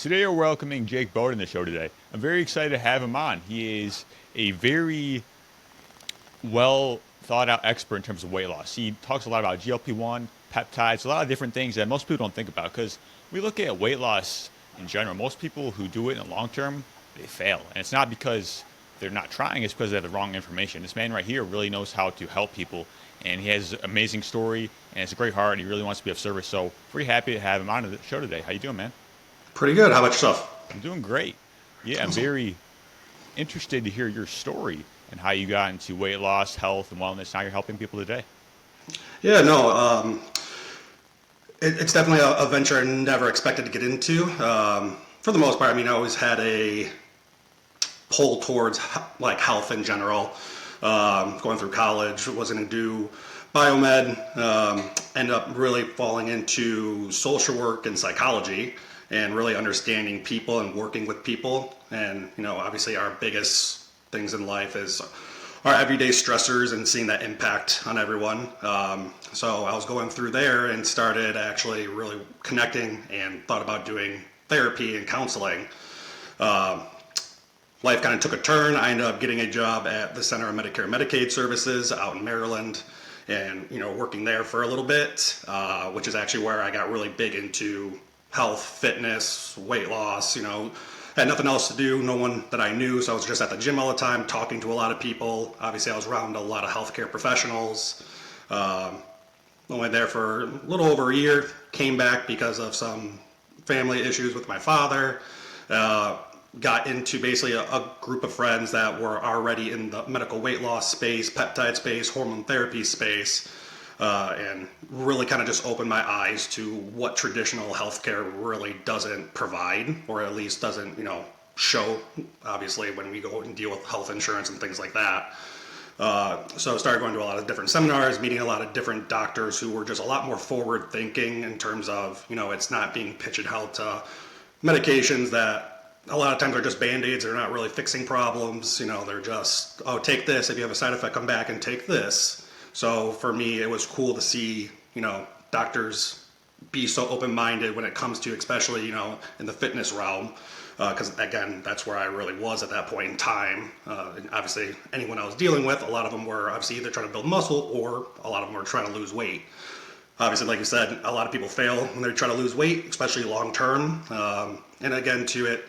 Today we're welcoming Jake Beaudin to the show today. I'm very excited to have him on. He is a very well thought out expert in terms of weight loss. He talks a lot about GLP-1, peptides, a lot of different things that most people don't think about because we look at weight loss in general. Most people who do it in the long term, they fail. And it's not because they're not trying, it's because they have the wrong information. This man right here really knows how to help people, and he has an amazing story, and it's a great heart, and he really wants to be of service. So pretty happy to have him on the show today. How you doing, man? Pretty good. How about yourself? I'm doing great. Yeah, I'm Awesome. very interested to hear your story and how you got into weight loss, health, and wellness. How you're helping people today. Yeah, no, it's definitely a venture I never expected to get into. For the most part, I mean, I always had a pull towards like health in general. Going through college, was going to do biomed. Ended up really falling into social work and psychology, and really understanding people and working with people. And obviously, our biggest things in life is our everyday stressors and seeing that impact on everyone. So I was going through there and started actually really connecting and thought about doing therapy and counseling. Life kind of took a turn. I ended up getting a job at the Center of Medicare and Medicaid Services out in Maryland, and working there for a little bit, which is actually where I got really big into health, fitness, weight loss. Had nothing else to do, no one that I knew, so I was just at the gym all the time, talking to a lot of people. Obviously, I was around a lot of healthcare professionals. Only there for a little over a year. Came back because of some family issues with my father. Got into basically a group of friends that were already in the medical weight loss space, peptide space, hormone therapy space, and really kind of just opened my eyes to what traditional healthcare really doesn't provide, or at least doesn't, show, obviously, when we go and deal with health insurance and things like that. So I started going to a lot of different seminars, meeting a lot of different doctors who were just a lot more forward thinking in terms of, it's not being pitched held to medications that a lot of times are just band-aids. They're not really fixing problems. They're just, oh, take this. If you have a side effect, come back and take this. So for me, it was cool to see, doctors be so open-minded when it comes to, especially, in the fitness realm. Because again, that's where I really was at that point in time. And obviously, anyone I was dealing with, a lot of them were obviously either trying to build muscle or a lot of them were trying to lose weight. Obviously, like you said, a lot of people fail when they're trying to lose weight, especially long term. And again, to it,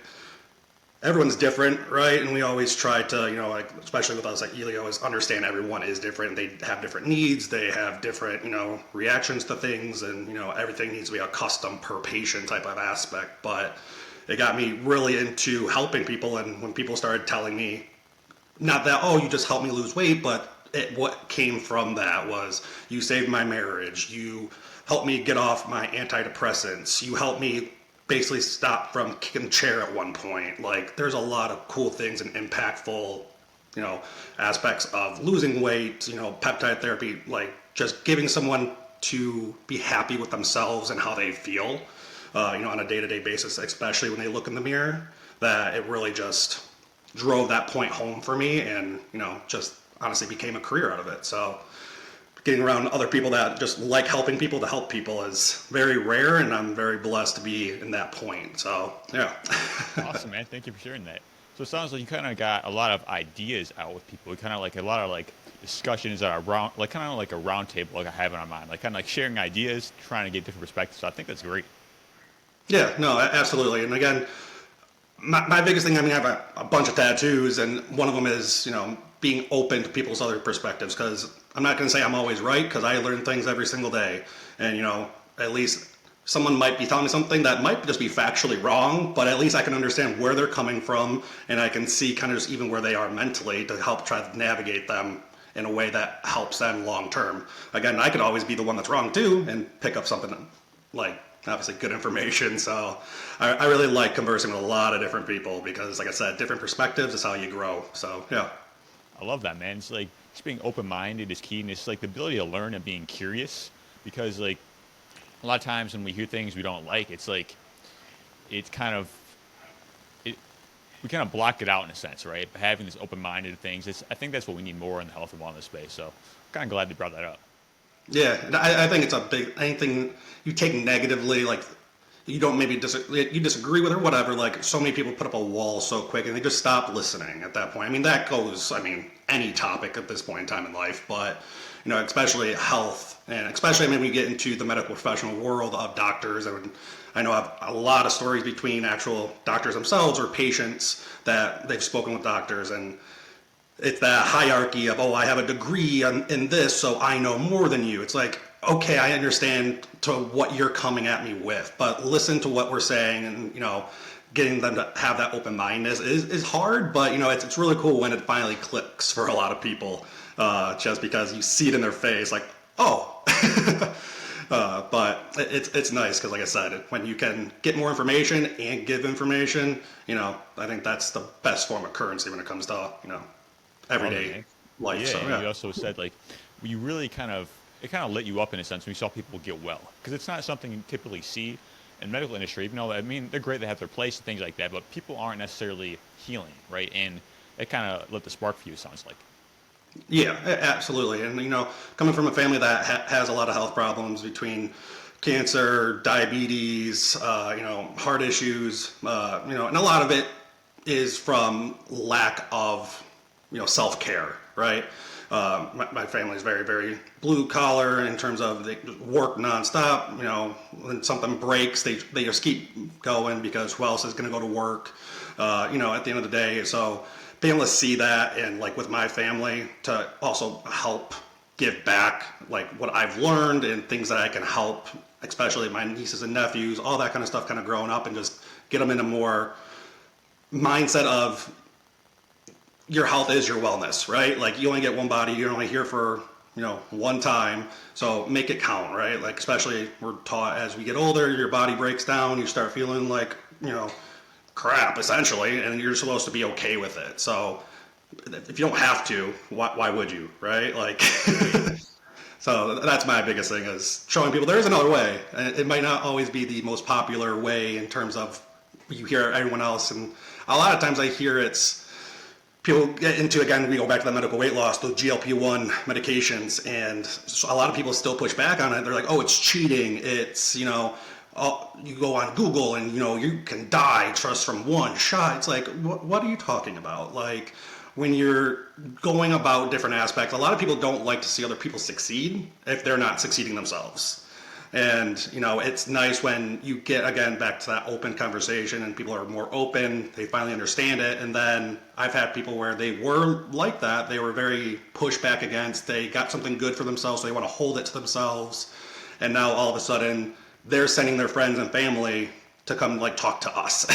everyone's different, right? And we always try to, like, especially with us at Elio, is understand everyone is different. They have different needs. They have different, reactions to things, and, everything needs to be a custom per patient type of aspect. But it got me really into helping people. And when people started telling me, not that, oh, you just helped me lose weight, but what came from that was, you saved my marriage. You helped me get off my antidepressants. You helped me basically stop from kicking the chair at one point. Like, there's a lot of cool things and impactful, aspects of losing weight, peptide therapy, like just giving someone to be happy with themselves and how they feel, on a day-to-day basis, especially when they look in the mirror, that it really just drove that point home for me, and, just honestly became a career out of it. So getting around other people that just like helping people to help people is very rare, and I'm very blessed to be in that point. So, yeah. Awesome, man. Thank you for sharing that. So it sounds like you kind of got a lot of ideas out with people. You kind of like a lot of like discussions that are round, like kind of like a round table, like I have in our mind, like kind of like sharing ideas, trying to get different perspectives. So I think that's great. Yeah, no, absolutely. And again, my biggest thing, I mean, I have a bunch of tattoos, and one of them is, being open to people's other perspectives, because I'm not going to say I'm always right, because I learn things every single day. And, at least someone might be telling me something that might just be factually wrong, but at least I can understand where they're coming from, and I can see kind of just even where they are mentally to help try to navigate them in a way that helps them long term. Again, I could always be the one that's wrong too and pick up something like obviously good information. So I really like conversing with a lot of different people, because like I said, different perspectives is how you grow. So yeah. I love that, man. It's like just being open-minded is key, and it's like the ability to learn and being curious. Because like a lot of times when we hear things we don't like, it's like it's kind of it we kind of block it out in a sense, right? But having this open-minded things, I think that's what we need more in the health and wellness space. So I'm kind of glad they brought that up. Yeah, and I think it's a big, anything you take negatively, like, you don't maybe you disagree with or whatever. Like so many people put up a wall so quick and they just stop listening at that point. I mean, that goes, I mean, any topic at this point in time in life, but especially health, and especially when we get into the medical professional world of doctors. And I know I have a lot of stories between actual doctors themselves or patients that they've spoken with doctors, and it's that hierarchy of, oh, I have a degree in this, so I know more than you. It's like, okay, I understand to what you're coming at me with, but listen to what we're saying, and getting them to have that open-mindedness is hard, but it's really cool when it finally clicks for a lot of people, just because you see it in their face, like, oh. But it's nice because, like I said, when you can get more information and give information, I think that's the best form of currency when it comes to everyday life. Yeah, So and yeah. you also said like you really it kind of lit you up in a sense when you saw people get well, because it's not something you typically see in medical industry. Even though, I mean, they're great, they have their place and things like that, but people aren't necessarily healing, right? And it kind of lit the spark for you, sounds like. Yeah, absolutely. And coming from a family that has a lot of health problems between cancer, diabetes, heart issues, and a lot of it is from lack of self care, right? My family is very, very blue collar in terms of they work nonstop. When something breaks, they just keep going because who else is going to go to work? At the end of the day, so being able to see that and like with my family to also help give back like what I've learned and things that I can help, especially my nieces and nephews, all that kind of stuff, kind of growing up and just get them in a more mindset of your health is your wellness, right? Like you only get one body, you're only here for one time, so make it count, right? Like especially we're taught as we get older, your body breaks down, you start feeling like crap essentially, and you're supposed to be okay with it. So if you don't have to, why would you, right? Like so that's my biggest thing, is showing people there is another way, and it might not always be the most popular way in terms of you hear everyone else, and a lot of times I hear it's people get into, again, we go back to the medical weight loss, those GLP-1 medications, and so a lot of people still push back on it. They're like, oh, it's cheating. It's, you go on Google and, you can die just from one shot. It's like, what are you talking about? Like, when you're going about different aspects, a lot of people don't like to see other people succeed if they're not succeeding themselves. And, it's nice when you get, again, back to that open conversation and people are more open, they finally understand it. And then I've had people where they were like that. They were very pushed back against, they got something good for themselves, so they want to hold it to themselves. And now all of a sudden they're sending their friends and family to come like talk to us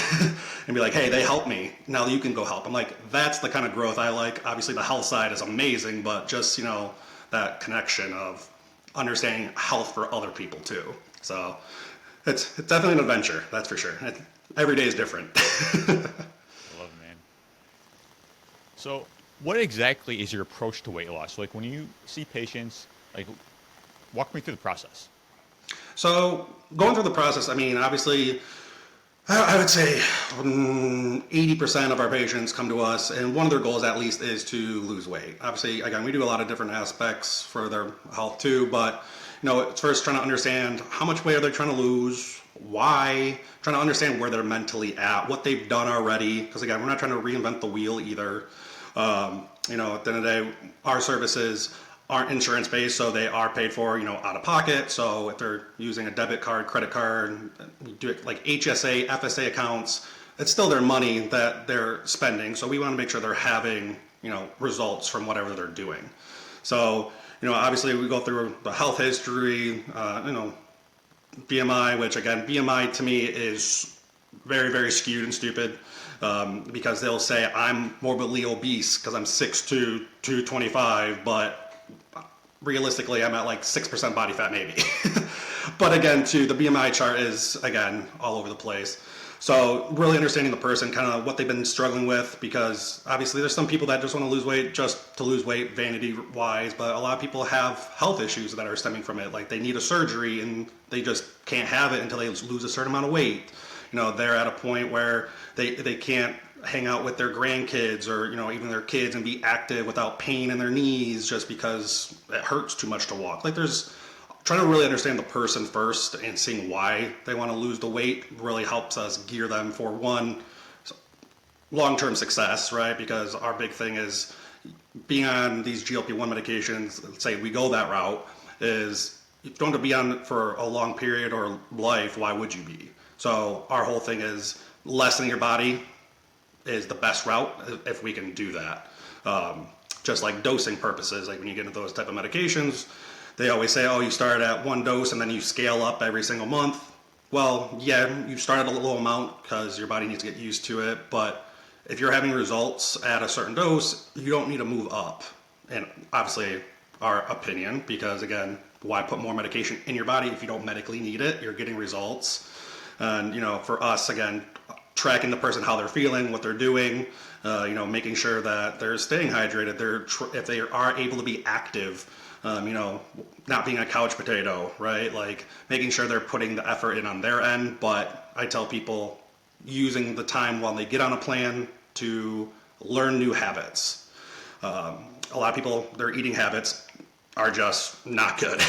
and be like, hey, they helped me. Now you can go help. I'm like, that's the kind of growth I like. Obviously the health side is amazing, but just, that connection of understanding health for other people too. So it's definitely an adventure, that's for sure. Every day is different. I love it, man. So what exactly is your approach to weight loss? Like when you see patients, like walk me through the process. So going through the process, I mean, obviously, I would say 80% of our patients come to us, and one of their goals at least is to lose weight. Obviously, again, we do a lot of different aspects for their health too, but it's first trying to understand how much weight are they trying to lose, why, trying to understand where they're mentally at, what they've done already, because again, we're not trying to reinvent the wheel either. At the end of the day, our services aren't insurance based, so they are paid for, out of pocket. So if they're using a debit card, credit card, we do it like HSA, FSA accounts, it's still their money that they're spending. So we want to make sure they're having, results from whatever they're doing. So, obviously we go through the health history, BMI, which again, BMI to me is very, very skewed and stupid. Because they'll say I'm morbidly obese because I'm 6'2", 225, but realistically I'm at like 6% body fat maybe. But again, too, the BMI chart is, again, all over the place. So really understanding the person, kind of what they've been struggling with, because obviously there's some people that just want to lose weight just to lose weight, vanity-wise, but a lot of people have health issues that are stemming from it. Like they need a surgery and they just can't have it until they lose a certain amount of weight. They're at a point where they can't hang out with their grandkids or, even their kids and be active without pain in their knees just because it hurts too much to walk. Like there's trying to really understand the person first and seeing why they want to lose the weight really helps us gear them for one, long-term success, right? Because our big thing is being on these GLP-1 medications, let's say we go that route, is if you don't have to be on it for a long period or life, why would you be? So our whole thing is lessening your body is the best route if we can do that. Just like dosing purposes, like when you get into those type of medications, they always say, oh, you start at one dose and then you scale up every single month. Well, yeah, you start at a low amount because your body needs to get used to it, but if you're having results at a certain dose, you don't need to move up. And obviously, our opinion, because again, why put more medication in your body if you don't medically need it? You're getting results. And, for us, again, tracking the person, how they're feeling, what they're doing, making sure that they're staying hydrated, if they are able to be active, not being a couch potato, right? Like making sure they're putting the effort in on their end. But I tell people using the time while they get on a plan to learn new habits. A lot of people, their eating habits are just not good.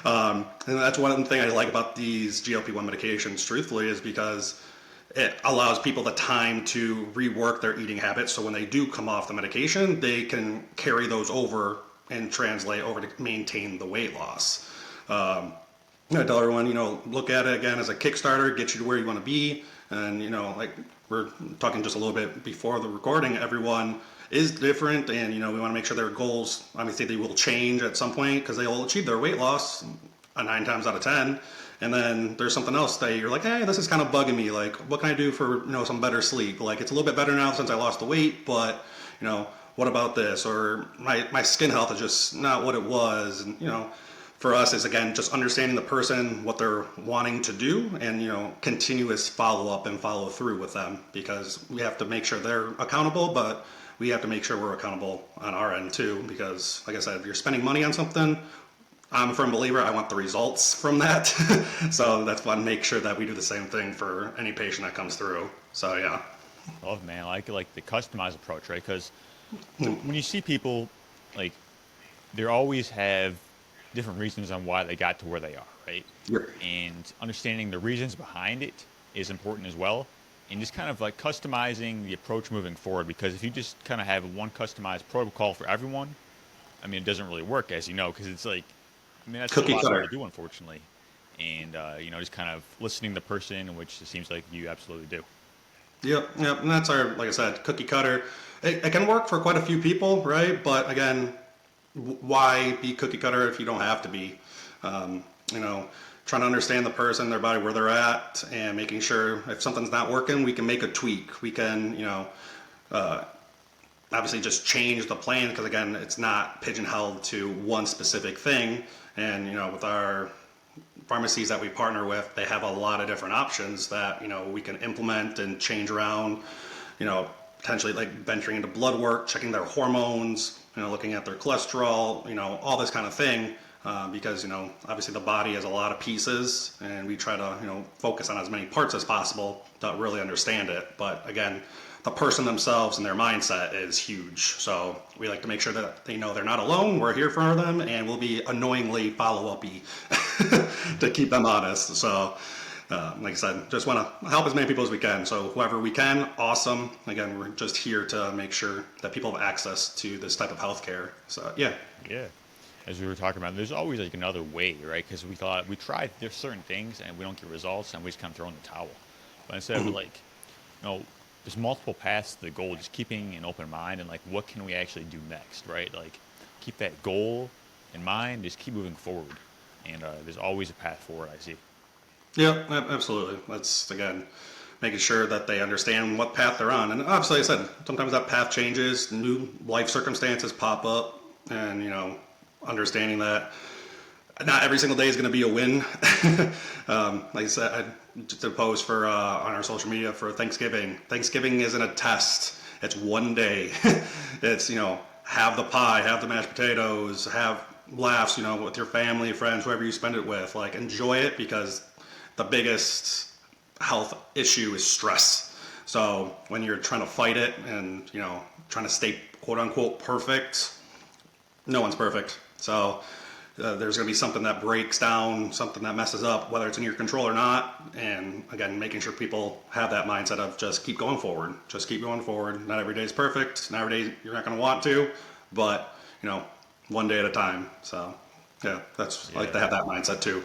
And that's one thing I like about these GLP-1 medications, truthfully, is because it allows people the time to rework their eating habits. So when they do come off the medication, they can carry those over and translate over to maintain the weight loss. I tell everyone, look at it again as a Kickstarter, get you to where you want to be. And, like we're talking just a little bit before the recording, everyone is different. And, we want to make sure their goals, obviously they will change at some point because they will achieve their weight loss 9 times out of 10. And then there's something else that you're like, hey, this is kind of bugging me. Like, what can I do for, some better sleep? Like, it's a little bit better now since I lost the weight, but, what about this? Or my skin health is just not what it was. And, for us is, again, just understanding the person, what they're wanting to do, and, continuous follow-up and follow-through with them, because we have to make sure they're accountable, but we have to make sure we're accountable on our end too, because, like I said, if you're spending money on something, I'm a firm believer, I want the results from that. So that's fun. Make sure that we do the same thing for any patient that comes through. So, yeah. Oh, man, I like the customized approach, right? Because when you see people, like, they always have different reasons on why they got to where they are, right? Yep. And understanding the reasons behind it is important as well. And just kind of like customizing the approach moving forward, because if you just kind of have one customized protocol for everyone, I mean, it doesn't really work, as you know, because it's like, that's what a Cookie lot of cutter. people do, unfortunately. And, just kind of listening to the person, which it seems like you absolutely do. Yep. And that's our, like I said, cookie cutter. It can work for quite a few people, right? But again, why be cookie cutter if you don't have to be? Trying to understand the person, their body, where they're at, and making sure if something's not working, we can make a tweak. We can, obviously just change the plan, because again, it's not pigeonholed to one specific thing. And, with our pharmacies that we partner with, they have a lot of different options that, we can implement and change around, potentially like venturing into blood work, checking their hormones, looking at their cholesterol, all this kind of thing. Because, obviously the body has a lot of pieces, and we try to, focus on as many parts as possible to really understand it. But again, the person themselves and their mindset is huge. So we like to make sure that they know they're not alone. We're here for them, and we'll be annoyingly follow-up-y to keep them honest. So, like I said, just want to help as many people as we can. So whoever we can, awesome. Again, we're just here to make sure that people have access to this type of healthcare. So, yeah. Yeah. As we were talking about, there's always like another way, right? Because we tried there's certain things and we don't get results, and we just kind of throw in the towel. But instead of like, there's multiple paths to the goal, just keeping an open mind and like, what can we actually do next, right? Like, keep that goal in mind, just keep moving forward. And there's always a path forward, I see. Yeah, absolutely. That's, again, making sure that they understand what path they're on. And obviously, like I said, sometimes that path changes, new life circumstances pop up, and, understanding that not every single day is going to be a win. Like I said, I just post for on our social media for Thanksgiving. Thanksgiving isn't a test. It's one day. It's, have the pie, have the mashed potatoes, have laughs, with your family, friends, whoever you spend it with. Like, enjoy it, because the biggest health issue is stress. So when you're trying to fight it and, trying to stay quote unquote perfect, no one's perfect. So there's going to be something that breaks down, something that messes up, whether it's in your control or not. And again, making sure people have that mindset of just keep going forward. Just keep going forward. Not every day is perfect. Not every day you're not going to want to, but one day at a time. So yeah, I like to have that mindset too.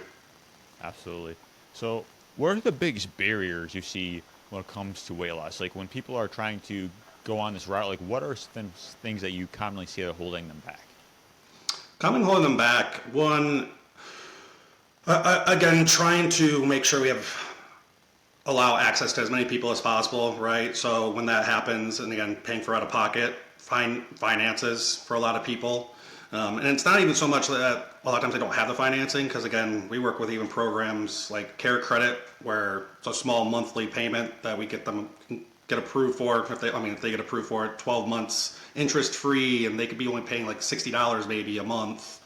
Absolutely. So, what are the biggest barriers you see when it comes to weight loss? Like when people are trying to go on this route, like what are some things that you commonly see that are holding them back? Coming holding them back, one, again, trying to make sure we allow access to as many people as possible, right? So when that happens, and again, paying for out of pocket, finances for a lot of people. And it's not even so much that a lot of times they don't have the financing, because again, we work with even programs like Care Credit, where it's a small monthly payment that we get them get approved for. If they get approved for it, 12 months interest free, and they could be only paying like $60 maybe a month.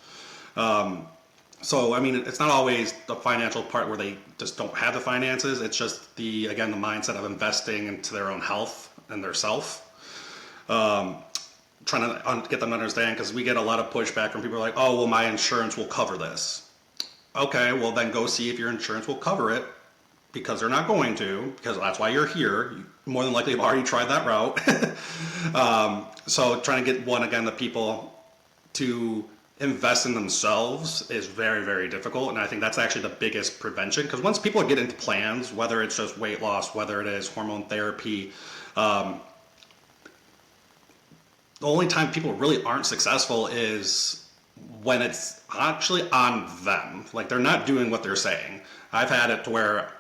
So it's not always the financial part where they just don't have the finances. It's just the mindset of investing into their own health and their self. Trying to get them to understand, because we get a lot of pushback from people like, oh, well, my insurance will cover this. Okay, well, then go see if your insurance will cover it, because they're not going to, because that's why you're here. You more than likely have already tried that route. So trying to get the people to invest in themselves is very, very difficult. And I think that's actually the biggest prevention, because once people get into plans, whether it's just weight loss, whether it is hormone therapy, the only time people really aren't successful is when it's actually on them. Like they're not doing what they're saying. I've had it to where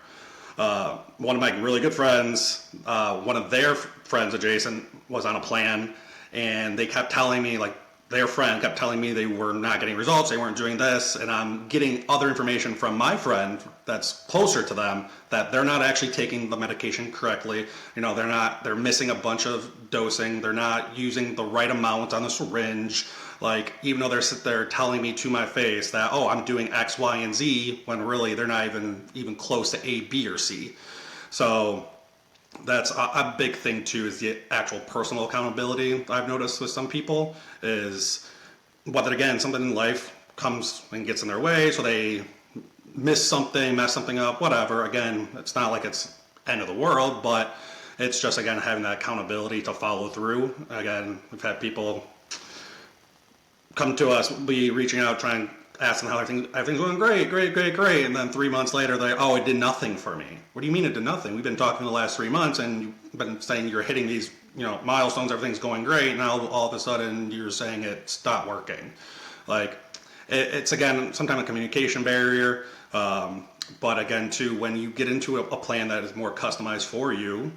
one of my really good friends, one of their friends adjacent was on a plan, and they kept telling me, like, their friend kept telling me they were not getting results, they weren't doing this, and I'm getting other information from my friend that's closer to them that they're not actually taking the medication correctly. They're missing a bunch of dosing, they're not using the right amount on the syringe. Like, even though they're telling me to my face that, oh, I'm doing X, Y, and Z, when really they're not even close to A, B, or C. So that's a big thing too, is the actual personal accountability. I've noticed with some people is whether, again, something in life comes and gets in their way, so they miss something, mess something up, whatever. Again, it's not like it's end of the world, but it's just, again, having that accountability to follow through. Again, we've had people come to us, be reaching out, trying to ask them how everything's going great. And then 3 months later, they're like, oh, it did nothing for me. What do you mean it did nothing? We've been talking the last 3 months, and you've been saying you're hitting these milestones, everything's going great. Now all of a sudden you're saying it stopped working. Like, it's again, sometimes a communication barrier. But again, too, when you get into a plan that is more customized for you,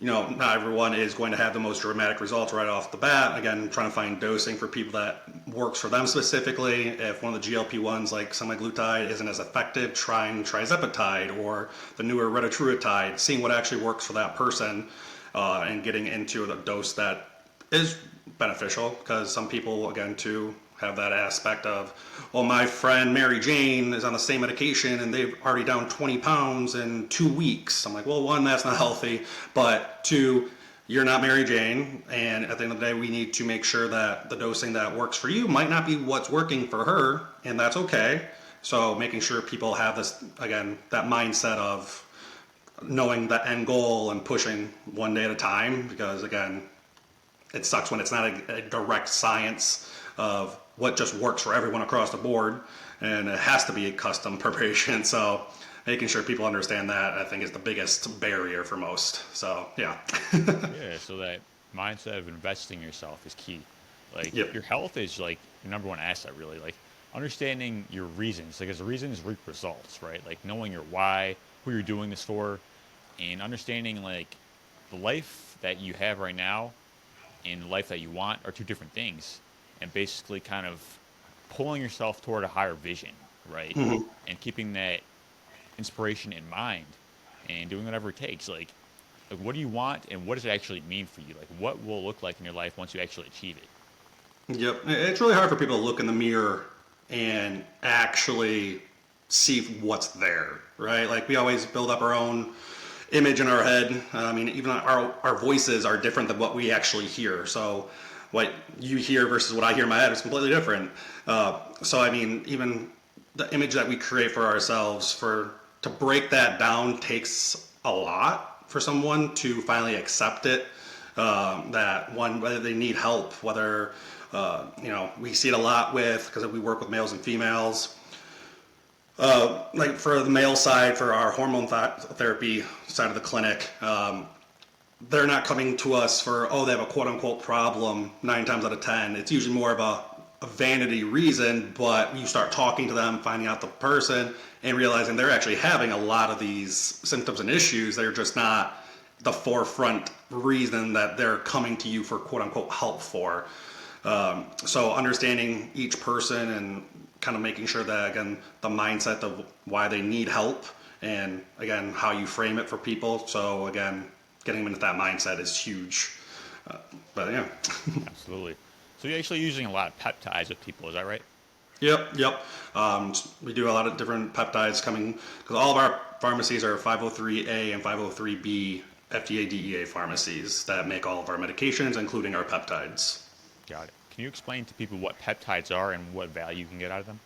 not everyone is going to have the most dramatic results right off the bat. Again, trying to find dosing for people that works for them specifically. If one of the GLP-1s like semaglutide isn't as effective, trying trizepatide or the newer retatrutide, seeing what actually works for that person, and getting into a dose that is beneficial, because some people, again, too, have that aspect of, well, my friend Mary Jane is on the same medication and they've already down 20 pounds in 2 weeks. I'm like, well, one, that's not healthy, but two, you're not Mary Jane, and at the end of the day, we need to make sure that the dosing that works for you might not be what's working for her, and that's okay. So making sure people have this, again, that mindset of knowing the end goal and pushing one day at a time, because again, it sucks when it's not a direct science of what just works for everyone across the board, and it has to be custom per patient. So making sure people understand that, I think, is the biggest barrier for most. So yeah. Yeah, so that mindset of investing in yourself is key. Like, Yep. your health is like your number one asset, really. Like, understanding your reasons, like, as the reasons reap results, right? Like, knowing your why, who you're doing this for, and understanding, like, the life that you have right now and the life that you want are two different things. And basically kind of pulling yourself toward a higher vision, right? Mhm. And keeping that inspiration in mind and doing whatever it takes. Like, what do you want, and what does it actually mean for you? Like, what will it look like in your life once you actually achieve it? Yep. It's really hard for people to look in the mirror and actually see what's there, right? Like, we always build up our own image in our head. Even our voices are different than what we actually hear. So what you hear versus what I hear in my head is completely different. So I mean, even the image that we create for ourselves, to break that down takes a lot for someone to finally accept it. Whether they need help, whether we see it a lot with, because we work with males and females. Like for the male side, for our hormone therapy side of the clinic, they're not coming to us for, they have a quote unquote problem 9 times out of 10. It's usually more of a vanity reason, but you start talking to them, finding out the person, and realizing they're actually having a lot of these symptoms and issues. They're just not the forefront reason that they're coming to you for quote unquote help for. So understanding each person and kind of making sure that, again, the mindset of why they need help, and again, how you frame it for people. So again, getting them into that mindset is huge. But yeah. Absolutely. So you're actually using a lot of peptides with people, is that right? Yep. We do a lot of different peptides coming, because all of our pharmacies are 503A and 503B FDA DEA pharmacies that make all of our medications, including our peptides. Got it. Can you explain to people what peptides are and what value you can get out of them?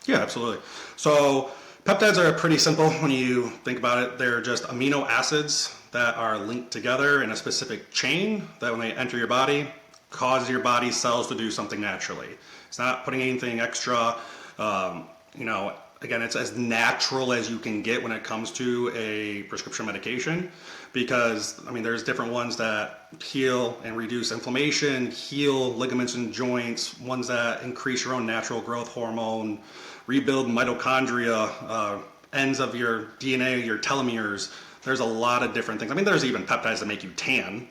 Yeah, absolutely. So peptides are pretty simple when you think about it. They're just amino acids that are linked together in a specific chain that when they enter your body, cause your body cells to do something naturally. It's not putting anything extra. Again, it's as natural as you can get when it comes to a prescription medication, because there's different ones that heal and reduce inflammation, heal ligaments and joints, ones that increase your own natural growth hormone, rebuild mitochondria, ends of your DNA, your telomeres. There's a lot of different things. There's even peptides that make you tan,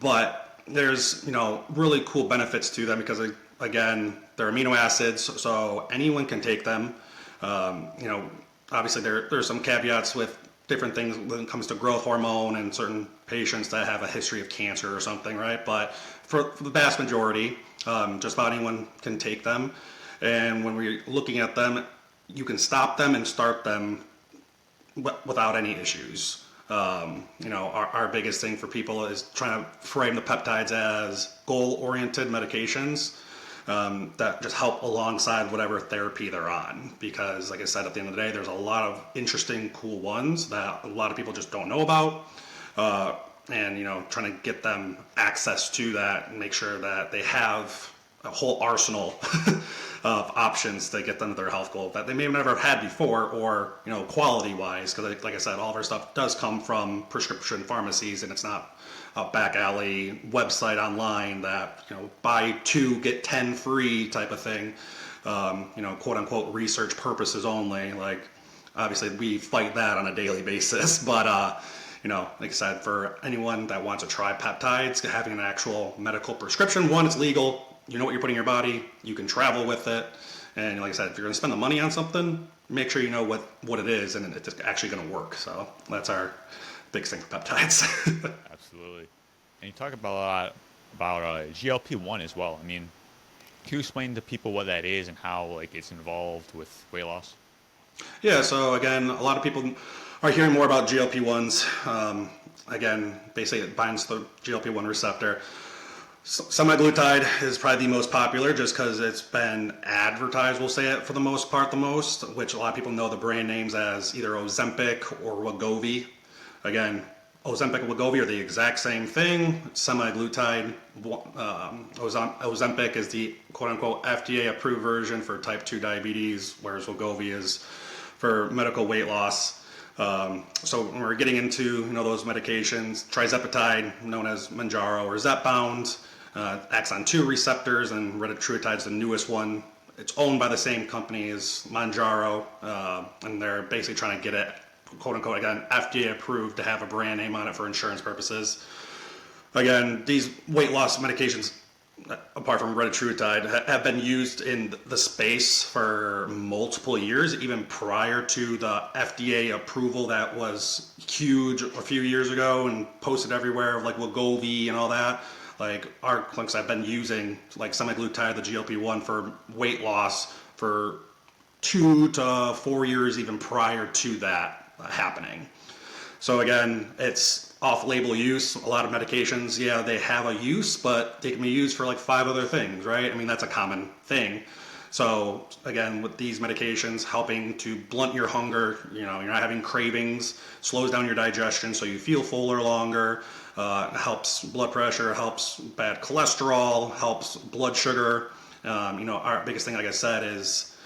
but there's really cool benefits to them because, again, they're amino acids, so anyone can take them. Obviously there's some caveats with different things when it comes to growth hormone and certain patients that have a history of cancer or something, right? But for the vast majority, just about anyone can take them. And when we're looking at them, you can stop them and start them without any issues. Our biggest thing for people is trying to frame the peptides as goal-oriented medications that just help alongside whatever therapy they're on. Because, like I said, at the end of the day, there's a lot of interesting, cool ones that a lot of people just don't know about. Trying to get them access to that and make sure that they have a whole arsenal of options to get them to their health goal that they may have never had before, or quality wise, because like I said, all of our stuff does come from prescription pharmacies, and it's not a back alley website online that buy 2 get 10 free type of thing, quote unquote research purposes only. Like, obviously we fight that on a daily basis, but like I said, for anyone that wants to try peptides, having an actual medical prescription, one, it's legal. You know what you're putting in your body. You can travel with it. And like I said, if you're going to spend the money on something, make sure you know what it is and it's actually going to work. So that's our biggest thing for peptides. Absolutely. And you talk about GLP-1 as well. Can you explain to people what that is and how it's involved with weight loss? Yeah, so again, a lot of people are hearing more about GLP-1s. Again, basically it binds the GLP-1 receptor. Semaglutide is probably the most popular just because it's been advertised, we'll say it for the most part, which a lot of people know the brand names as either Ozempic or Wegovy. Again, Ozempic and Wegovy are the exact same thing. Semaglutide, Ozempic is the quote-unquote FDA-approved version for type 2 diabetes, whereas Wegovy is for medical weight loss. So when we're getting into those medications, trizepatide, known as Mounjaro or Zepbound, axon 2 receptors, and retatrutide's the newest one. It's owned by the same company as Mounjaro, and they're basically trying to get it, quote unquote, again, FDA approved to have a brand name on it for insurance purposes. Again, these weight loss medications, apart from retatrutide, have been used in the space for multiple years, even prior to the FDA approval that was huge a few years ago and posted everywhere, like Wegovy and all that. Like, our clinics have been using semaglutide, the GLP-1, for weight loss for 2 to 4 years even prior to that happening. So again, it's off-label use. A lot of medications, yeah, they have a use, but they can be used for like 5 other things, right? I mean, that's a common thing. So again, with these medications helping to blunt your hunger, you're not having cravings, slows down your digestion so you feel fuller longer, helps blood pressure, helps bad cholesterol, helps blood sugar. Our biggest thing, like I said, is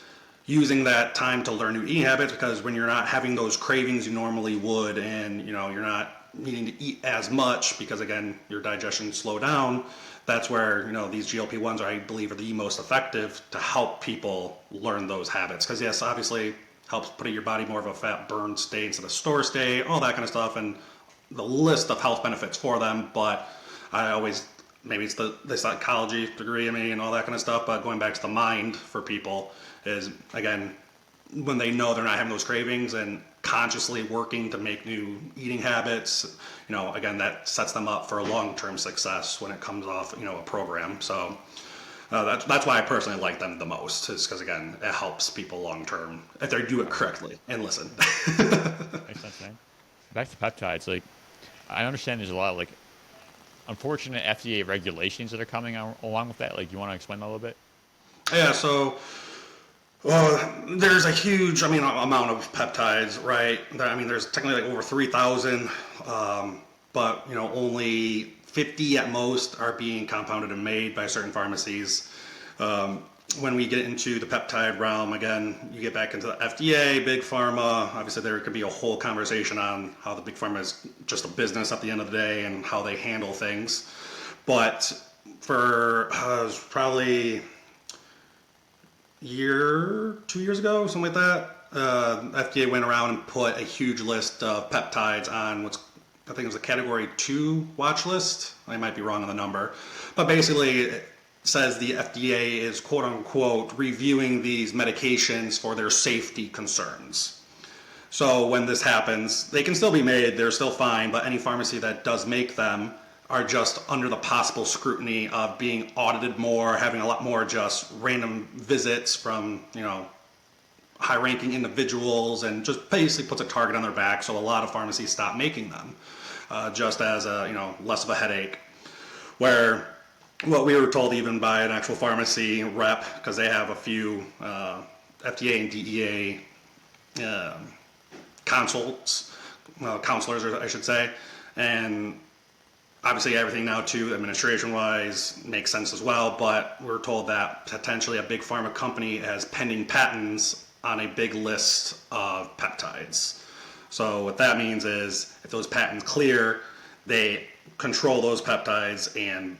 using that time to learn new eating habits, because when you're not having those cravings you normally would, and you're not needing to eat as much because again your digestion slow down, that's where these GLP-1s I believe are the most effective to help people learn those habits. Because yes, obviously helps put your body more of a fat burn state instead of store state, all that kind of stuff, and the list of health benefits for them. But I always, maybe it's the psychology degree in me and all that kind of stuff, but going back to the mind for people is, again, when they know they're not having those cravings and consciously working to make new eating habits, again, that sets them up for a long-term success when it comes off, a program. So that's why I personally like them the most, is because, again, it helps people long-term if they do it correctly and listen. Makes sense, man. Back to peptides, like, I understand there's a lot of, like, unfortunate FDA regulations that are coming along with that. Like, you want to explain that a little bit? Yeah, so there's a huge, amount of peptides, right? There's technically like over 3,000, but only 50 at most are being compounded and made by certain pharmacies. When we get into the peptide realm, again, you get back into the FDA, big pharma. Obviously, there could be a whole conversation on how the big pharma is just a business at the end of the day and how they handle things. But for probably year, 2 years ago, something like that, FDA went around and put a huge list of peptides on I think it was a category 2 watch list. I might be wrong on the number, but basically it says the FDA is quote unquote reviewing these medications for their safety concerns. So when this happens, they can still be made, they're still fine, but any pharmacy that does make them are just under the possible scrutiny of being audited more, having a lot more just random visits from, high-ranking individuals, and just basically puts a target on their back. So a lot of pharmacies stop making them, just as a, less of a headache. Where what we were told even by an actual pharmacy rep, because they have a few FDA and DEA counselors, I should say, and obviously everything now too, administration-wise, makes sense as well, but we're told that potentially a big pharma company has pending patents on a big list of peptides. So what that means is if those patents clear, they control those peptides, and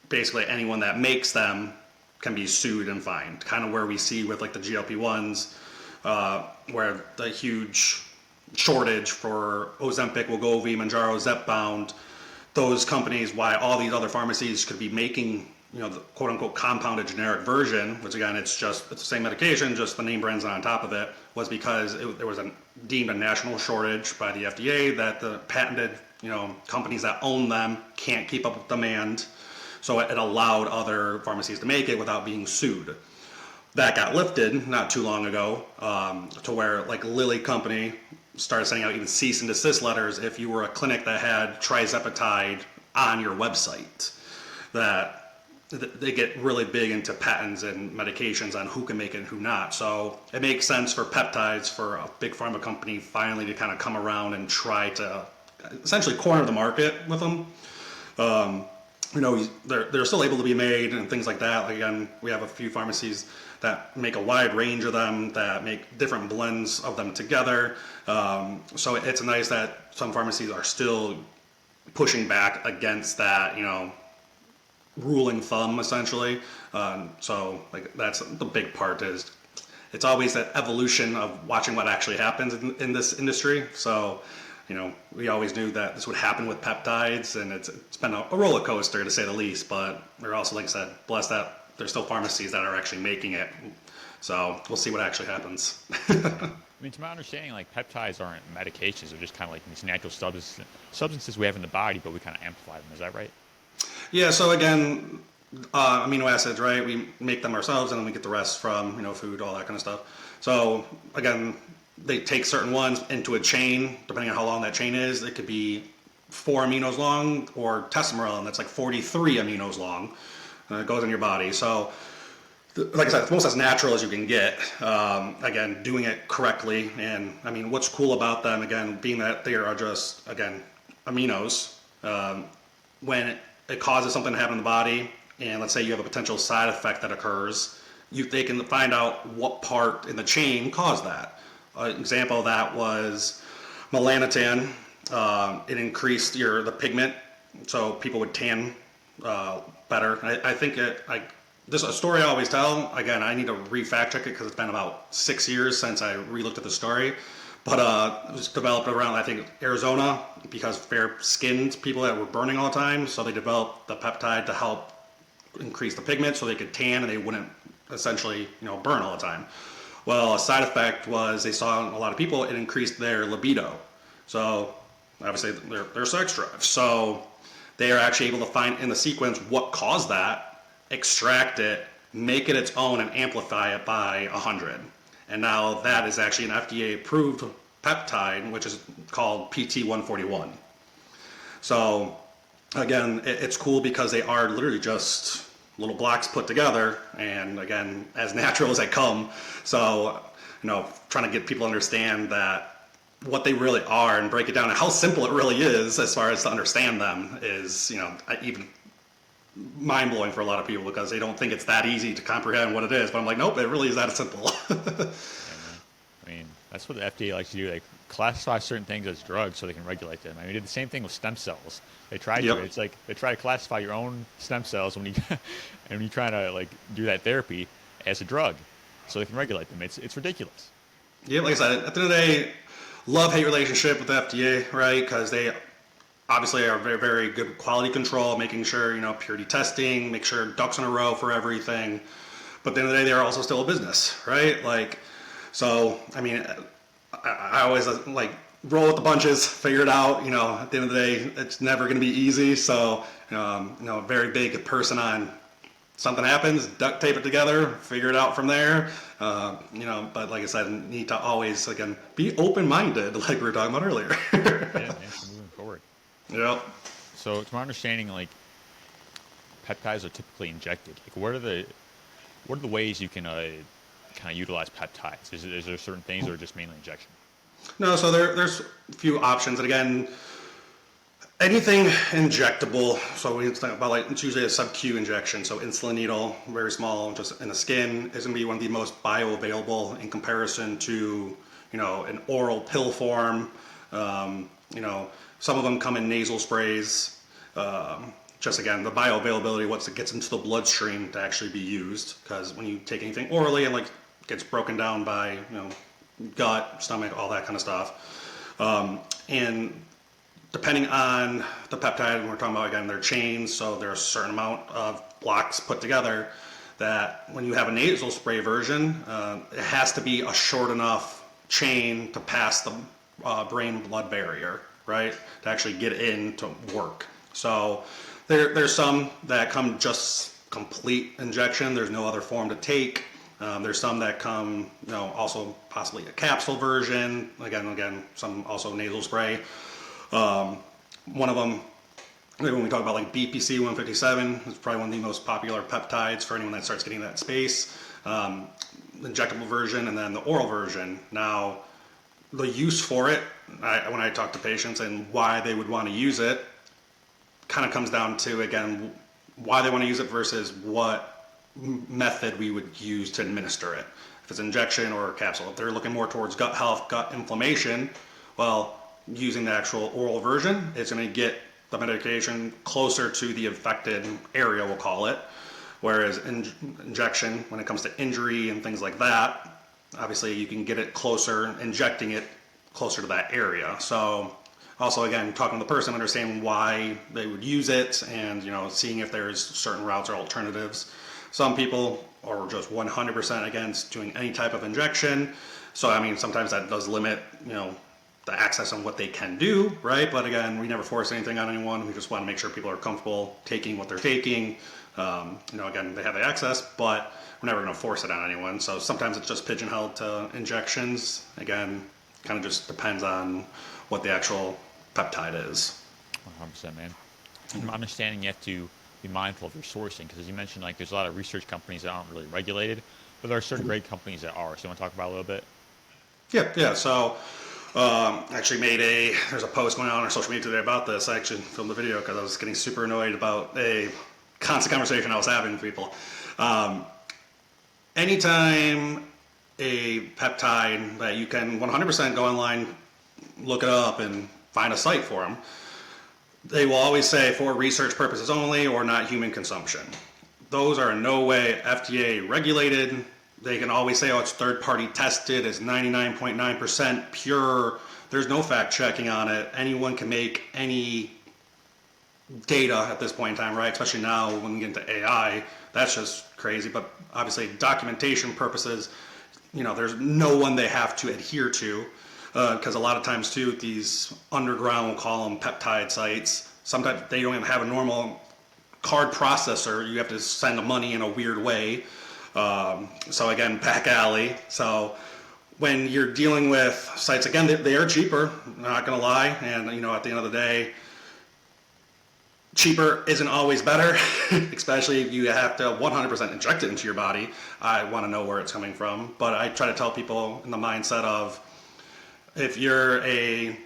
basically anyone that makes them can be sued and fined. Kind of where we see with like the GLP-1s, where the huge shortage for Ozempic, Wegovy, Mounjaro, Zepbound, those companies, why all these other pharmacies could be making, the quote unquote compounded generic version, which again, it's the same medication, just the name brand's on top of it, was because there was deemed a national shortage by the FDA that the patented, companies that own them can't keep up with demand. So it allowed other pharmacies to make it without being sued. That got lifted not too long ago, to where like Lilly Company started sending out even cease and desist letters if you were a clinic that had trizepatide on your website. That they get really big into patents and medications on who can make it and who not. So it makes sense for peptides for a big pharma company finally to kind of come around and try to essentially corner the market with them. They're still able to be made and things like that. Like, again, we have a few pharmacies that make a wide range of them, that make different blends of them together. So it's nice that some pharmacies are still pushing back against that, ruling thumb, essentially. So like that's the big part, is it's always that evolution of watching what actually happens in this industry. So, we always knew that this would happen with peptides, and it's been a roller coaster to say the least, but we're also, like I said, blessed that there's still pharmacies that are actually making it. So we'll see what actually happens. To my understanding, like, peptides aren't medications; they're just kind of like these natural substances we have in the body, but we kind of amplify them. Is that right? Yeah. So again, amino acids, right? We make them ourselves, and then we get the rest from food, all that kind of stuff. So again, they take certain ones into a chain. Depending on how long that chain is, it could be 4 aminos long, or testosterone that's like 43 aminos long. It goes in your body. So, like I said, it's almost as natural as you can get. Again, doing it correctly. And I mean, what's cool about them, again, being that they are just, again, aminos, when it causes something to happen in the body, and let's say you have a potential side effect that occurs, they can find out what part in the chain caused that. An example of that was melanotan. It increased the pigment, so people would tan better. I think this is a story I always tell. Again, I need to re-fact check it because it's been about 6 years since I re-looked at the story. But it was developed around, I think, Arizona, because fair-skinned people that were burning all the time, so they developed the peptide to help increase the pigment so they could tan and they wouldn't essentially, burn all the time. Well, a side effect was they saw in a lot of people it increased their libido. So obviously their sex drive. So they are actually able to find in the sequence what caused that, extract it, make it its own, and amplify it by 100. And now that is actually an FDA-approved peptide, which is called PT-141. So again, it's cool because they are literally just little blocks put together, and again, as natural as they come. So, trying to get people to understand that what they really are and break it down and how simple it really is as far as to understand them is, even mind-blowing for a lot of people because they don't think it's that easy to comprehend what it is. But I'm like, nope, it really is that simple. I mean, that's what the FDA likes to do. They classify certain things as drugs so they can regulate them. I mean, we did the same thing with stem cells. They tried to. It's like they try to classify your own stem cells when you and when you try to do that therapy as a drug, so they can regulate them. It's ridiculous. Yeah, like I said, at the end of the day, love-hate relationship with the FDA, right? Because they obviously are very, very good quality control, making sure, purity testing, make sure ducks in a row for everything. But at the end of the day, they're also still a business, right? So, I mean, I always roll with the bunches, figure it out. At the end of the day, it's never going to be easy. So, a very big person on something happens, duct tape it together, figure it out from there. But like I said, need to always, again, be open-minded, like we were talking about earlier. Yeah, moving forward. Yep. So, to my understanding, peptides are typically injected. What are the ways you can kind of utilize peptides? Is there certain things, or just mainly injection? No, so there's a few options. And again, anything injectable, so we talk about it's usually a sub-Q injection, so insulin needle, very small, just in the skin, is going to be one of the most bioavailable in comparison to, an oral pill form. Some of them come in nasal sprays. Just again, the bioavailability, once it gets into the bloodstream to actually be used, because when you take anything orally and gets broken down by, gut, stomach, all that kind of stuff. And depending on the peptide, and we're talking about, again, their chains, so there's a certain amount of blocks put together that when you have a nasal spray version, it has to be a short enough chain to pass the brain-blood barrier, right, to actually get in to work. So there's some that come just complete injection. There's no other form to take. There's some that come, also possibly a capsule version. Again, some also nasal spray. One of them, when we talk about BPC 157, it's probably one of the most popular peptides for anyone that starts getting that space. Injectable version and then the oral version. Now, the use for it, when I talk to patients and why they would want to use it, kind of comes down to, again, why they want to use it versus what method we would use to administer it. If it's injection or a capsule. If they're looking more towards gut health, gut inflammation, well, using the actual oral version, it's going to get the medication closer to the affected area, we'll call it. Whereas injection, when it comes to injury and things like that, obviously you can get it closer, injecting it closer to that area. So also, again, talking to the person, understanding why they would use it and, seeing if there's certain routes or alternatives. Some people are just 100% against doing any type of injection. So, sometimes that does limit, the access on what they can do, right? But again, we never force anything on anyone. We just want to make sure people are comfortable taking what they're taking. Again, they have the access, but we're never going to force it on anyone. So sometimes it's just pigeonholed to injections. Again, kind of just depends on what the actual peptide is. 100%, man. I'm understanding you have to be mindful of your sourcing because, as you mentioned, like there's a lot of research companies that aren't really regulated, but there are certain great companies that are. So, you want to talk about it a little bit? Yeah, yeah. So, actually there's a post going on our social media today about this. I actually filmed the video because I was getting super annoyed about a constant conversation I was having with people. Um, Anytime a peptide that you can 100% go online, look it up, and find a site for them, they will always say for research purposes only or not human consumption. Those are in no way FDA regulated. They can always say, oh, it's third party tested, it's 99.9% pure. There's no fact checking on it. Anyone can make any data at this point in time, right? Especially now when we get into AI, that's just crazy. But obviously, documentation purposes, there's no one they have to adhere to. Because a lot of times too, these underground, we'll call them peptide sites, sometimes they don't even have a normal card processor. You have to send the money in a weird way. So again, back alley. So when you're dealing with sites, again, they are cheaper, not going to lie. And, at the end of the day, cheaper isn't always better, especially if you have to 100% inject it into your body. I want to know where it's coming from. But I try to tell people in the mindset of, if you're a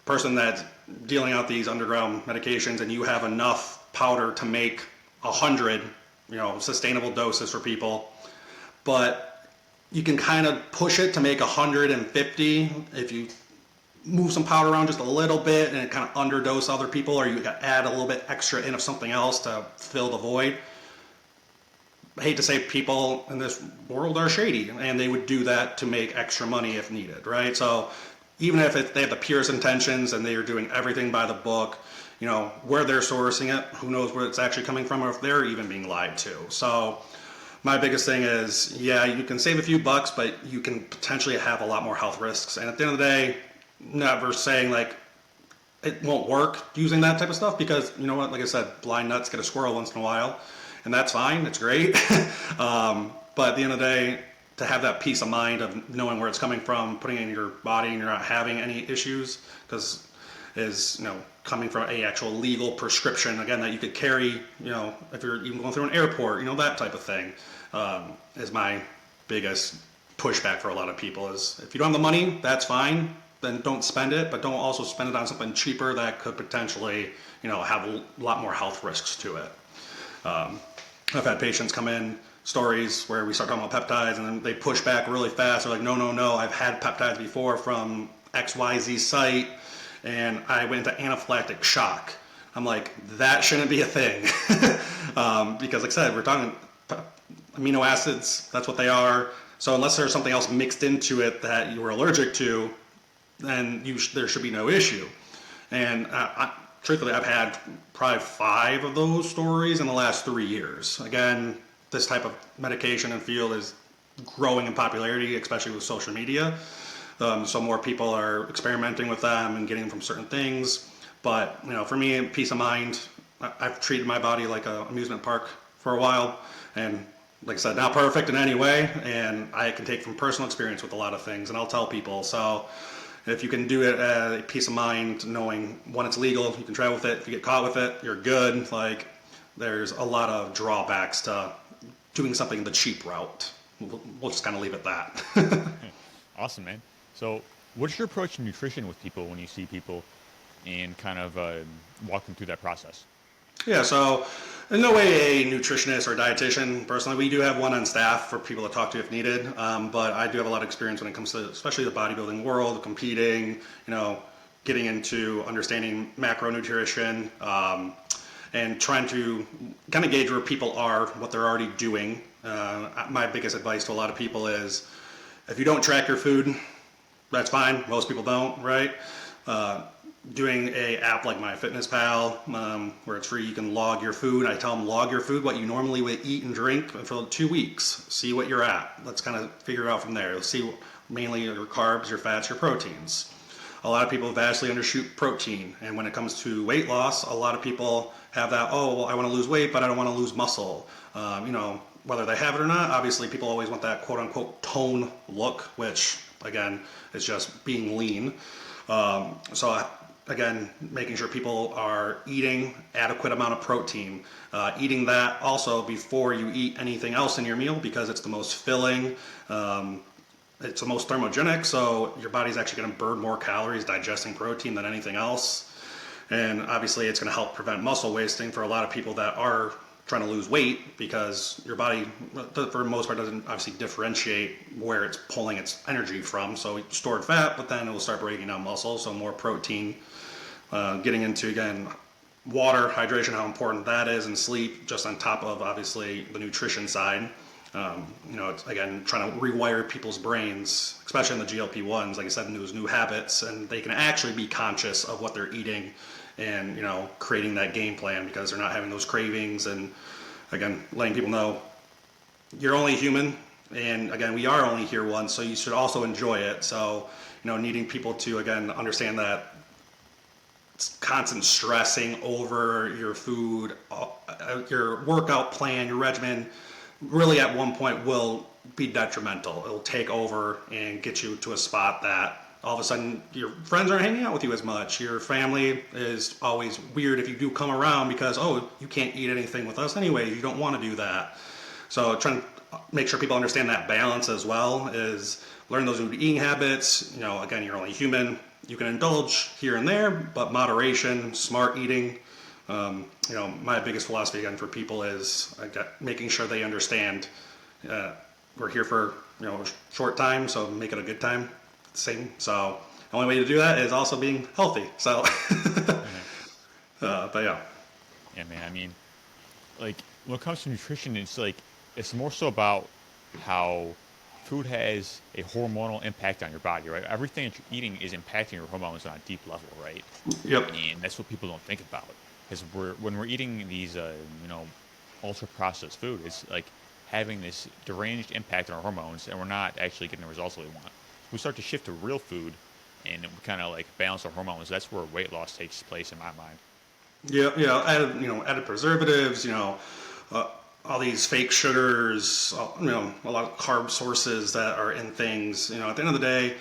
person that's dealing out these underground medications and you have enough powder to make 100, sustainable doses for people, but you can kind of push it to make 150 if you move some powder around just a little bit and it kind of underdose other people, or you add a little bit extra in of something else to fill the void. I hate to say people in this world are shady, and they would do that to make extra money if needed, right? So even if they have the purest intentions and they are doing everything by the book, where they're sourcing it, who knows where it's actually coming from, or if they're even being lied to. So my biggest thing is, yeah, you can save a few bucks, but you can potentially have a lot more health risks. And at the end of the day, never saying like it won't work using that type of stuff, because you know what, like I said, blind nuts get a squirrel once in a while, and that's fine, it's great. But at the end of the day, to have that peace of mind of knowing where it's coming from, putting it in your body, and you're not having any issues, because is coming from a actual legal prescription, again, that you could carry, if you're even going through an airport, that type of thing, is my biggest pushback for a lot of people. Is if you don't have the money, that's fine, then don't spend it, but don't also spend it on something cheaper that could potentially have a lot more health risks to it. I've had patients come in, stories where we start talking about peptides and then they push back really fast. They're like, no, I've had peptides before from XYZ site and I went into anaphylactic shock. I'm like, that shouldn't be a thing. Because like I said, we're talking amino acids, that's what they are. So unless there's something else mixed into it that you were allergic to, then there should be no issue. And truthfully, I've had probably 5 of those stories in the last 3 years. Again, this type of medication and field is growing in popularity, especially with social media. So more people are experimenting with them and getting them from certain things. But for me, peace of mind, I've treated my body like an amusement park for a while, and like I said, not perfect in any way, and I can take from personal experience with a lot of things, and I'll tell people. So if you can do it at a peace of mind, knowing when it's legal, you can travel with it. If you get caught with it, you're good. Like, there's a lot of drawbacks to doing something the cheap route. We'll just kind of leave it at that. Awesome, man. So, what's your approach to nutrition with people when you see people and kind of walk them through that process? Yeah, so in no way a nutritionist or dietitian. Personally, we do have one on staff for people to talk to if needed. But I do have a lot of experience when it comes to, especially the bodybuilding world, competing, getting into understanding macronutrition, and trying to kind of gauge where people are, what they're already doing. My biggest advice to a lot of people is, if you don't track your food, that's fine. Most people don't, right? Doing a app like MyFitnessPal, where it's free, you can log your food. I tell them, log your food, what you normally would eat and drink for 2 weeks. See what you're at. Let's kind of figure it out from there. Let's see mainly your carbs, your fats, your proteins. A lot of people vastly undershoot protein, and when it comes to weight loss, a lot of people have that, oh, well, I want to lose weight, but I don't want to lose muscle. Whether they have it or not, obviously people always want that quote-unquote tone look, which, again, is just being lean. So again, making sure people are eating adequate amount of protein, eating that also before you eat anything else in your meal, because it's the most filling, it's the most thermogenic, so your body's actually going to burn more calories digesting protein than anything else. And obviously it's going to help prevent muscle wasting for a lot of people that are trying to lose weight, because your body, for the most part, doesn't obviously differentiate where it's pulling its energy from. So it's stored fat, but then it will start breaking down muscle, so more protein. Getting into, again, water, hydration, how important that is, and sleep, just on top of, obviously, the nutrition side. It's, again, trying to rewire people's brains, especially in the GLP-1s, like I said, into those new habits, and they can actually be conscious of what they're eating and, creating that game plan, because they're not having those cravings. And, again, letting people know you're only human, and, again, we are only here once, so you should also enjoy it. So, needing people to, again, understand that constant stressing over your food, your workout plan, your regimen, really at one point will be detrimental. It'll take over and get you to a spot that all of a sudden your friends aren't hanging out with you as much. Your family is always weird if you do come around, because, oh, you can't eat anything with us anyway. You don't want to do that. So trying to make sure people understand that balance as well, is learn those new eating habits. Again, you're only human. You can indulge here and there, but moderation, smart eating. My biggest philosophy, again, for people is making sure they understand we're here for a short time, so make it a good time. Same. So the only way to do that is also being healthy. So, but yeah. Yeah, man. I mean, like, when it comes to nutrition, it's more so about how food has a hormonal impact on your body, right? Everything that you're eating is impacting your hormones on a deep level, right? Yep. And that's what people don't think about. Because when we're eating these, ultra processed food, it's like having this deranged impact on our hormones, and we're not actually getting the results that we want. We start to shift to real food, and we kind of like balance our hormones. That's where weight loss takes place in my mind. Yeah. Added preservatives. All these fake sugars. A lot of carb sources that are in things. At the end of the day,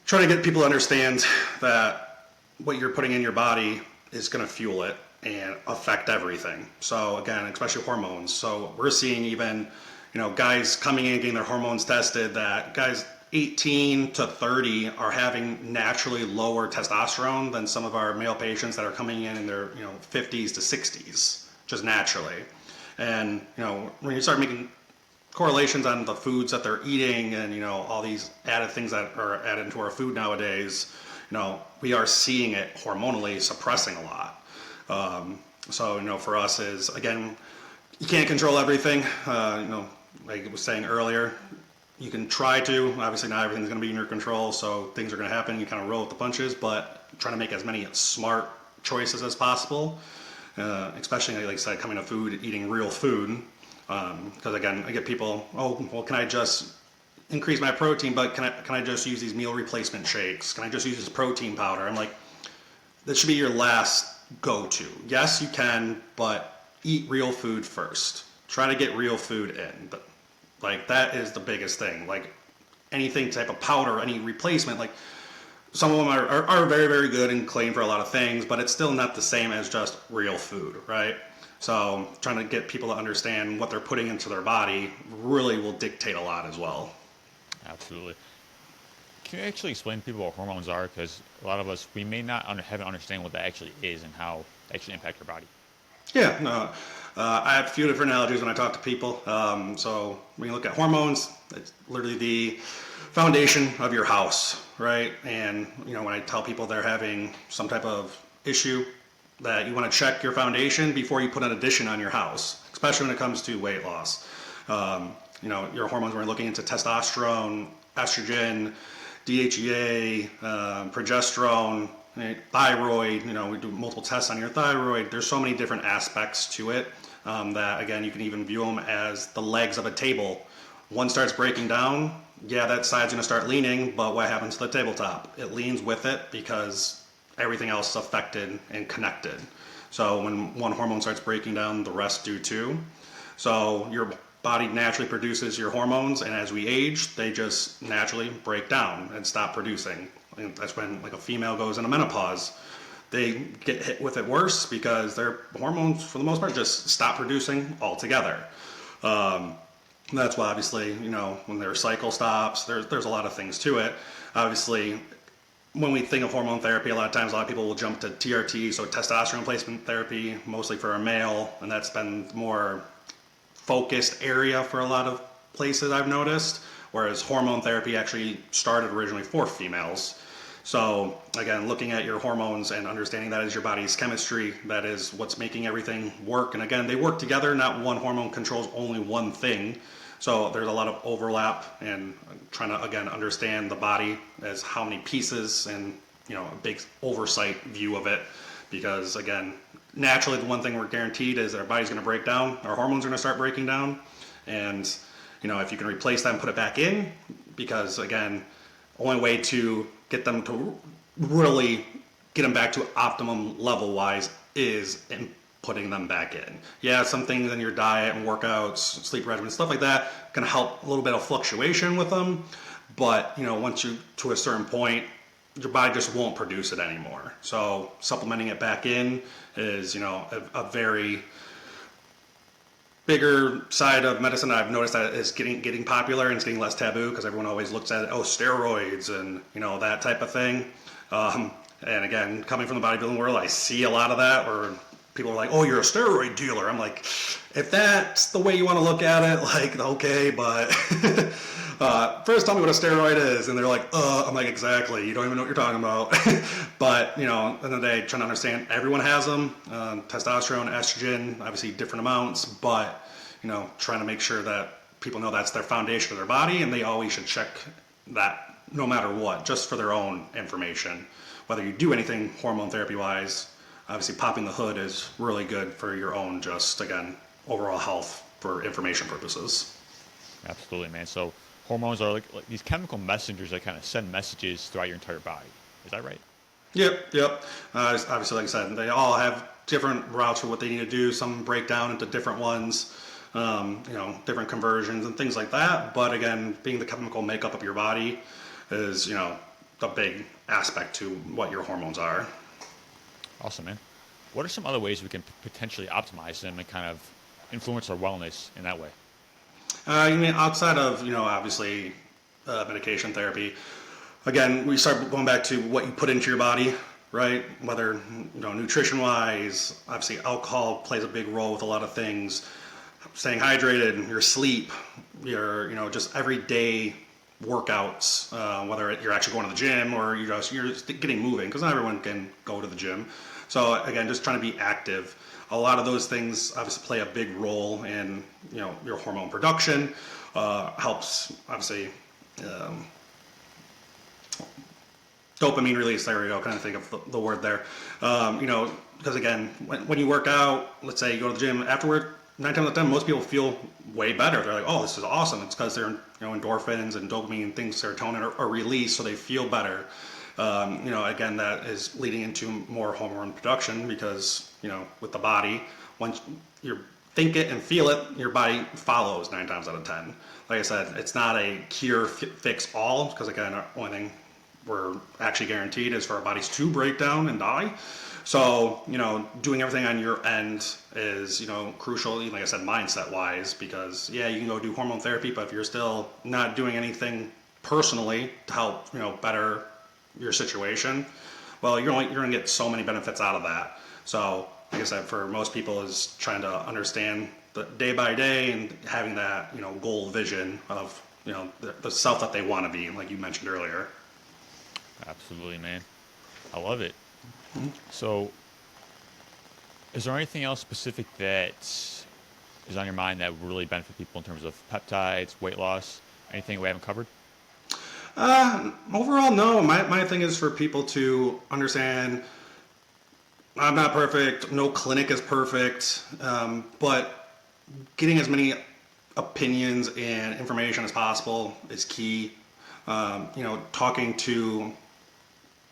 trying to get people to understand that what you're putting in your body is going to fuel it and affect everything. So again, especially hormones. So we're seeing even, guys coming in getting their hormones tested, that guys 18 to 30 are having naturally lower testosterone than some of our male patients that are coming in their 50s to 60s, just naturally. And when you start making correlations on the foods that they're eating, and all these added things that are added into our food nowadays, we are seeing it hormonally suppressing a lot. So for us is, again, you can't control everything. Like I was saying earlier, you can try to. Obviously, not everything's going to be in your control, so things are going to happen. You kind of roll with the punches, but trying to make as many smart choices as possible, especially, like I said, coming to food, eating real food. Because again, I get people, oh, well, can I just increase my protein, but can I just use these meal replacement shakes? Can I just use this protein powder? I'm like, that should be your last go-to. Yes, you can, but eat real food first. Try to get real food in. But, like, that is the biggest thing. Like, anything type of powder, any replacement, like, some of them are very, very good and claim for a lot of things, but it's still not the same as just real food, right? So trying to get people to understand what they're putting into their body really will dictate a lot as well. Absolutely. Can you actually explain to people what hormones are? Because a lot of us, we may not have an understanding what that actually is and how they actually impact your body. Yeah, no, I have a few different analogies when I talk to people. So when you look at hormones, it's literally the foundation of your house, right? And when I tell people they're having some type of issue, that you want to check your foundation before you put an addition on your house, especially when it comes to weight loss. Your hormones, we're looking into testosterone, estrogen, DHEA, progesterone, right? Thyroid. We do multiple tests on your thyroid. There's so many different aspects to it that, again, you can even view them as the legs of a table. One starts breaking down, yeah, that side's going to start leaning, but what happens to the tabletop? It leans with it because everything else is affected and connected. So when one hormone starts breaking down, the rest do too. So your body naturally produces your hormones, and as we age, they just naturally break down and stop producing. And that's when, like, a female goes into menopause. they get hit with it worse because their hormones, for the most part, just stop producing altogether. That's why, obviously, when their cycle stops, there's a lot of things to it. Obviously, when we think of hormone therapy, a lot of people will jump to TRT, so testosterone replacement therapy, mostly for a male, and that's been more focused area for a lot of places I've noticed, whereas hormone therapy actually started originally for females. So again, looking at your hormones and understanding that is your body's chemistry, that is what's making everything work. And again, they work together, not one hormone controls only one thing. So there's a lot of overlap, and trying to, again, understand the body as how many pieces, and a big oversight view of it. Because again, naturally the one thing we're guaranteed is that our body's going to break down, our hormones are going to start breaking down, and if you can replace that and put it back in, because again, only way to get them to really get them back to optimum level wise is in putting them back in. Yeah, some things in your diet and workouts, sleep regimen, stuff like that can help a little bit of fluctuation with them, but once you to a certain point, your body just won't produce it anymore. So supplementing it back in is a very bigger side of medicine. I've noticed that is getting popular, and it's getting less taboo because everyone always looks at steroids and that type of thing. And again, coming from the bodybuilding world, I see a lot of that where people are like, "Oh, you're a steroid dealer." I'm like, if that's the way you want to look at it, like, okay, but first tell me what a steroid is. And they're like, I'm like, exactly, you don't even know what you're talking about. But at the end of the day, trying to understand, everyone has them, testosterone, estrogen, obviously different amounts, but trying to make sure that people know that's their foundation of their body, and they always should check that no matter what, just for their own information. Whether you do anything hormone therapy wise, obviously popping the hood is really good for your own, just again, overall health for information purposes. Absolutely, man. So hormones are like these chemical messengers that kind of send messages throughout your entire body. Is that right? Yep. Obviously, like I said, they all have different routes for what they need to do. Some break down into different ones, different conversions and things like that. But again, being the chemical makeup of your body is, the big aspect to what your hormones are. Awesome, man. What are some other ways we can potentially optimize them and kind of influence our wellness in that way? You mean outside of, obviously medication therapy? Again, we start going back to what you put into your body, right? Whether, nutrition-wise, obviously alcohol plays a big role with a lot of things. Staying hydrated, your sleep, your, just everyday workouts, whether you're actually going to the gym or you're just getting moving, because not everyone can go to the gym. So again, just trying to be active. A lot of those things obviously play a big role in your hormone production. Helps obviously dopamine release. There we go. Kind of think of the word there. Because again, when you work out, let's say you go to the gym afterward, 9 times out of 10, most people feel way better. They're like, "Oh, this is awesome." It's because their endorphins and dopamine and things, serotonin are released, so they feel better. Again, that is leading into more hormone production because, with the body, once you think it and feel it, your body follows 9 times out of 10. Like I said, it's not a cure, fix all, because again, the only thing we're actually guaranteed is for our bodies to break down and die. So, doing everything on your end is, crucial, like I said, mindset wise, because yeah, you can go do hormone therapy, but if you're still not doing anything personally to help, better your situation, well, you're going to get so many benefits out of that. So, like I said, for most people is trying to understand the day by day and having that, goal vision of, the self that they want to be, like you mentioned earlier. Absolutely, man. I love it. So, is there anything else specific that is on your mind that would really benefit people in terms of peptides, weight loss, anything we haven't covered? Overall, no. My thing is for people to understand I'm not perfect. No clinic is perfect. But getting as many opinions and information as possible is key. Talking to,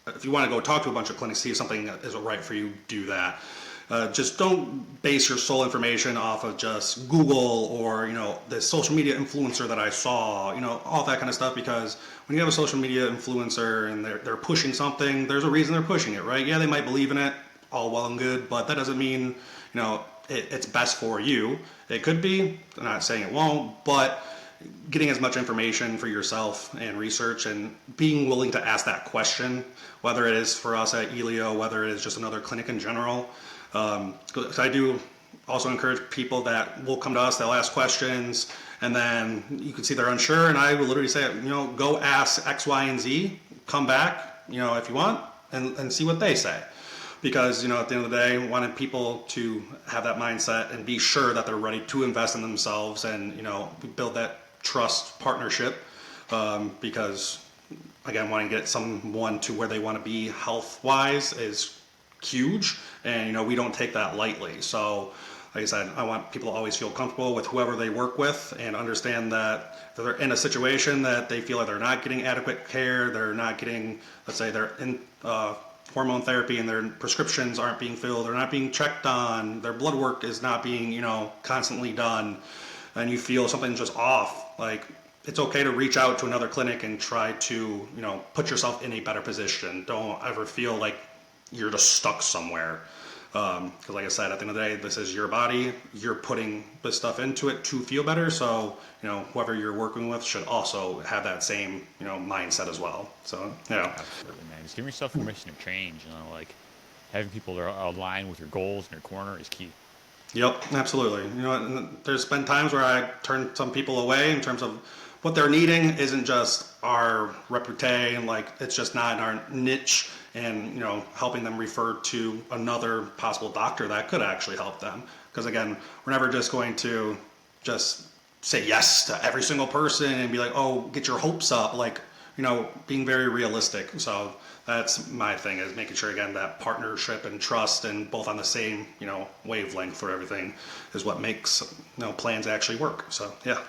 if you want to go talk to a bunch of clinics, see if something is right for you, do that. just don't base your sole information off of just Google or, the social media influencer that I saw, all that kind of stuff. Because when you have a social media influencer and they're pushing something, there's a reason they're pushing it, right? Yeah, they might believe in it, all well and good, but that doesn't mean, it's best for you. It could be, I'm not saying it won't, but getting as much information for yourself and research and being willing to ask that question, whether it is for us at Elio, whether it is just another clinic in general. So I do also encourage people that will come to us, they'll ask questions, and then you can see they're unsure, and I will literally say, go ask X, Y, and Z, come back, if you want, and see what they say. Because, at the end of the day, wanted people to have that mindset and be sure that they're ready to invest in themselves and, build that trust partnership. Because, again, wanting to get someone to where they want to be health-wise is huge, and, we don't take that lightly. So, like I said, I want people to always feel comfortable with whoever they work with and understand that if they're in a situation that they feel like they're not getting adequate care, they're not getting, let's say they're in hormone therapy and their prescriptions aren't being filled, they're not being checked on, their blood work is not being, constantly done, and you feel something's just off, like, it's okay to reach out to another clinic and try to, put yourself in a better position. Don't ever feel like you're just stuck somewhere. Because like I said, at the end of the day, this is your body. You're putting this stuff into it to feel better. So, whoever you're working with should also have that same, mindset as well. So, Absolutely, man. Just give yourself permission to change. Like having people that are aligned with your goals in your corner is key. Yep, absolutely. And there's been times where I turned some people away in terms of what they're needing isn't just our reputation, like it's just not in our niche, and helping them refer to another possible doctor that could actually help them. Because again, we're never just going to just say yes to every single person and be like, oh, get your hopes up, like, being very realistic. So that's my thing, is making sure, again, that partnership and trust and both on the same, wavelength for everything is what makes, plans actually work. So, yeah.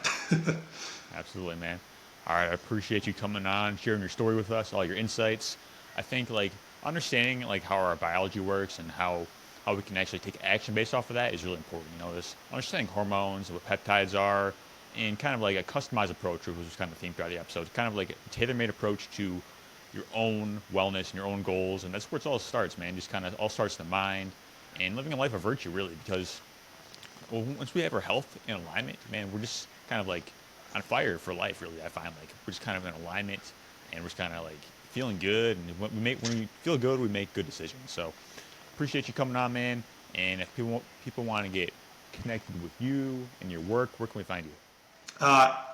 Absolutely, man. All right, I appreciate you coming on, sharing your story with us, all your insights. I think like understanding like how our biology works and how we can actually take action based off of that is really important. This understanding hormones, what peptides are, and kind of like a customized approach, which was kind of the theme throughout the episode. Kind of like a tailor-made approach to your own wellness and your own goals, and that's where it all starts, man. Just kind of all starts in the mind and living a life of virtue, really. Because once we have our health in alignment, man, we're just kind of like on fire for life, really. I find like we're just kind of in alignment, and we're just kind of like feeling good. And when we feel good, we make good decisions. So appreciate you coming on, man. And if people want to get connected with you and your work, where can we find you?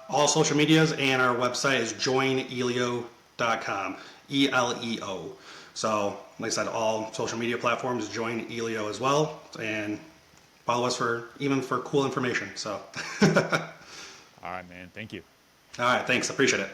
All social medias, and our website is joinelio.com, ELEO. So, like I said, all social media platforms, join Elio as well, and follow us for cool information. So, All right, man. Thank you. all right, thanks. Appreciate it.